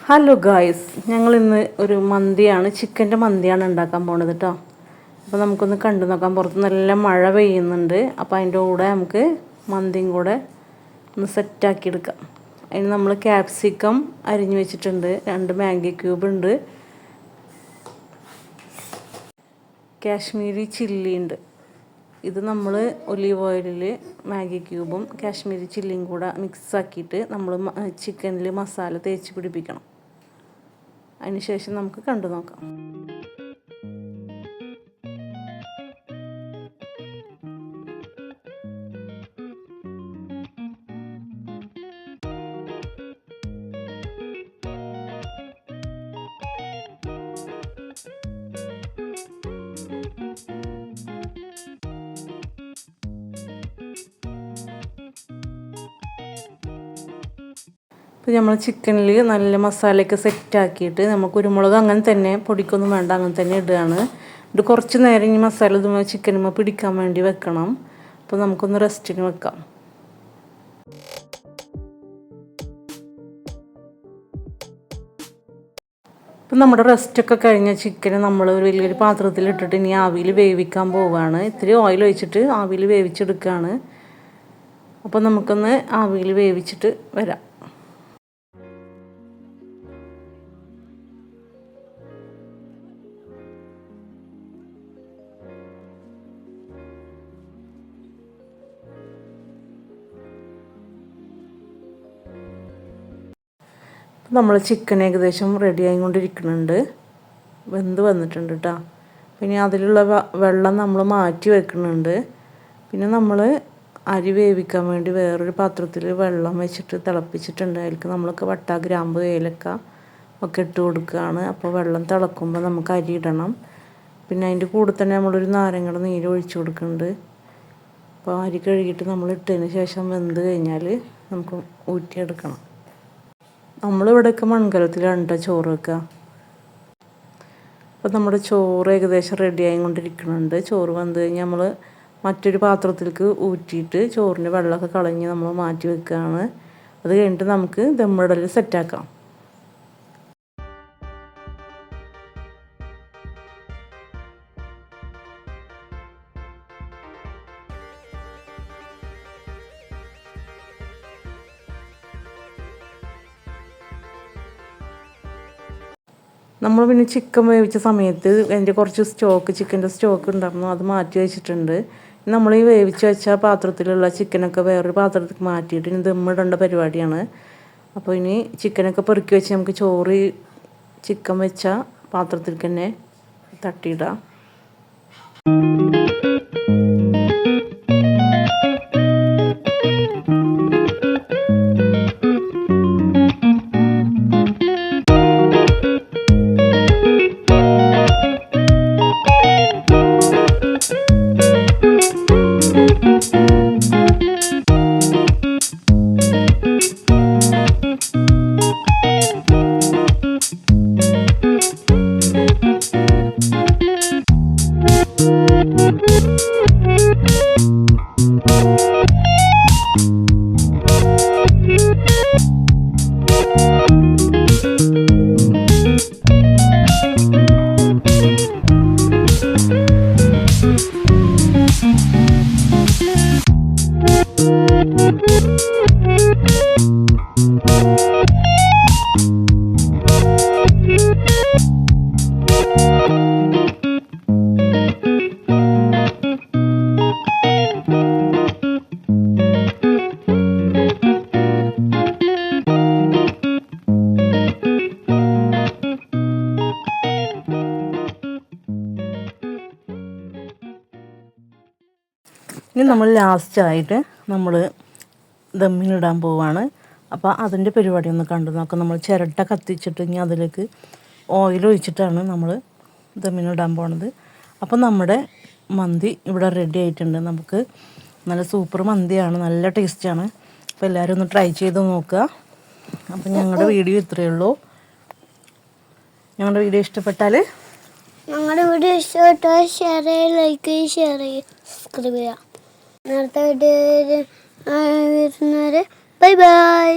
Hello guys, ഞങ്ങൾ ഇന്ന് ഒരു മന്തിയാണ്, ചിക്കൻ്റെ മന്തിയാണ് ഉണ്ടാക്കാൻ പോണത് കേട്ടോ. അപ്പോൾ നമുക്കൊന്ന് കണ്ടു നോക്കാം. പുറത്ത് നല്ല മഴ പെയ്യുന്നുണ്ട്. അപ്പോൾ അതിൻ്റെ കൂടെ നമുക്ക് മന്തിയും കൂടെ ഒന്ന് സെറ്റാക്കി എടുക്കാം. അതിന് നമ്മൾ ക്യാപ്സിക്കം അരിഞ്ഞു വെച്ചിട്ടുണ്ട്, 2 മാഗി ക്യൂബ് ഉണ്ട്, കാശ്മീരി ചില്ലി ഉണ്ട്. ഇത് നമ്മൾ ഒലീവ് ഓയിലിൽ മാഗി ക്യൂബും കാശ്മീരി ചില്ലിയും കൂടെ മിക്സ് ആക്കിയിട്ട് നമ്മൾ ചിക്കനിൽ മസാല തേച്ച് പിടിപ്പിക്കണം. അതിന് ശേഷം നമുക്ക് കണ്ടു നോക്കാം. ഇപ്പോൾ നമ്മൾ ചിക്കനിൽ നല്ല മസാലയൊക്കെ സെറ്റാക്കിയിട്ട് നമ്മൾ കുരുമുളക് അങ്ങനെ തന്നെ പൊടിക്കൊന്നും വേണ്ട, അങ്ങനെ തന്നെ ഇടുകയാണ്. ഇത് കുറച്ച് നേരം ഈ മസാല ഇതുമ്പോൾ ചിക്കനുമ്പോൾ പിടിക്കാൻ വേണ്ടി വെക്കണം. അപ്പോൾ നമുക്കൊന്ന് റെസ്റ്റിന് വെക്കാം. ഇപ്പം നമ്മുടെ റെസ്റ്റൊക്കെ കഴിഞ്ഞ ചിക്കന് നമ്മൾ ഒരു വലിയൊരു പാത്രത്തിൽ ഇട്ടിട്ട് ഇനി ആവിയിൽ വേവിക്കാൻ പോവുകയാണ്. ഇത്തിരി ഓയിൽ ഒഴിച്ചിട്ട് ആവിയിൽ വേവിച്ചെടുക്കുകയാണ്. അപ്പോൾ നമുക്കൊന്ന് ആവിയിൽ വേവിച്ചിട്ട് വരാം. നമ്മൾ ചിക്കൻ ഏകദേശം റെഡി ആയിക്കൊണ്ടിരിക്കുന്നുണ്ട്, വെന്ത് വന്നിട്ടുണ്ട് കേട്ടോ. പിന്നെ അതിലുള്ള വെള്ളം നമ്മൾ മാറ്റി വെക്കുന്നുണ്ട്. പിന്നെ നമ്മൾ അരി വേവിക്കാൻ വേണ്ടി വേറൊരു പാത്രത്തിൽ വെള്ളം വെച്ചിട്ട് തിളപ്പിച്ചിട്ടുണ്ട്. അതിലേക്ക് നമ്മൾക്ക് വട്ട, ഗ്രാമ്പ്, ഏലക്ക ഒക്കെ ഇട്ട് കൊടുക്കുകയാണ്. അപ്പോൾ വെള്ളം തിളക്കുമ്പോൾ നമുക്ക് അരി ഇടണം. പിന്നെ അതിൻ്റെ കൂടെ തന്നെ നമ്മളൊരു നാരങ്ങയുടെ നീര് ഒഴിച്ചു കൊടുക്കുന്നുണ്ട്. അപ്പോൾ അരി കഴുകിയിട്ട് നമ്മൾ ഇട്ടതിന് ശേഷം വെന്ത് കഴിഞ്ഞാൽ നമുക്ക് ഊറ്റിയെടുക്കണം. നമ്മളിവിടെയൊക്കെ മൺകലത്തിലാണ് ചോറ് വെക്കുക. അപ്പോൾ നമ്മുടെ ചോറ് ഏകദേശം റെഡി ആയിക്കൊണ്ടിരിക്കുന്നുണ്ട്. ചോറ് വെന്ത് കഴിഞ്ഞാൽ നമ്മൾ മറ്റൊരു പാത്രത്തിലേക്ക് ഊറ്റിയിട്ട് ചോറിൻ്റെ വെള്ളമൊക്കെ കളഞ്ഞ് നമ്മൾ മാറ്റി വെക്കുകയാണ്. അത് കഴിഞ്ഞിട്ട് നമുക്ക് ദമ്മിടൽ സെറ്റാക്കാം. നമ്മൾ പിന്നെ ചിക്കൻ വേവിച്ച സമയത്ത് അതിൻ്റെ കുറച്ച് ചിക്കൻ്റെ സ്റ്റോക്ക് ഉണ്ടായിരുന്നു, അത് മാറ്റി വെച്ചിട്ടുണ്ട്. നമ്മൾ ഈ വേവിച്ച് വെച്ച പാത്രത്തിലുള്ള ചിക്കനൊക്കെ വേറൊരു പാത്രത്തിൽ മാറ്റിയിട്ട് ഇനി ദമ്മിടേണ്ട പരിപാടിയാണ്. അപ്പോൾ ഇനി ചിക്കനൊക്കെ പെറുക്കി വെച്ച് നമുക്ക് ചോറ് ചിക്കൻ വെച്ച പാത്രത്തിലേക്ക് തന്നെ തട്ടിയിടാം. ഇനി നമ്മൾ ലാസ്റ്റായിട്ട് നമ്മൾ ദമ്മിനിടാൻ പോവാണ്. അപ്പോൾ അതിൻ്റെ പരിപാടി ഒന്ന് കണ്ടു നോക്കാം. നമ്മൾ ചിരട്ട കത്തിച്ചിട്ട് ഇനി അതിലേക്ക് ഓയിൽ ഒഴിച്ചിട്ടാണ് നമ്മൾ ദമ്മിനിടാൻ പോണത്. അപ്പോൾ നമ്മുടെ മന്തി ഇവിടെ റെഡി ആയിട്ടുണ്ട്. നമുക്ക് നല്ല സൂപ്പർ മന്തിയാണ്, നല്ല ടേസ്റ്റാണ്. അപ്പോൾ എല്ലാവരും ഒന്ന് ട്രൈ ചെയ്ത് നോക്കുക. അപ്പോൾ ഞങ്ങളുടെ വീഡിയോ ഇത്രയേ ഉള്ളൂ. ഞങ്ങളുടെ വീഡിയോ ഇഷ്ടപ്പെട്ടാൽ ഞങ്ങളുടെ വീഡിയോ ഇഷ്ടപ്പെട്ടാൽ ഷെയർ ചെയ്യുക, ലൈക്ക് ചെയ്യുക, ഷെയർ ചെയ്യുക, സബ്സ്ക്രൈബ് ചെയ്യുക. നേരത്തെ വീഡിയോ വരുന്നവരെ ബൈ ബൈ.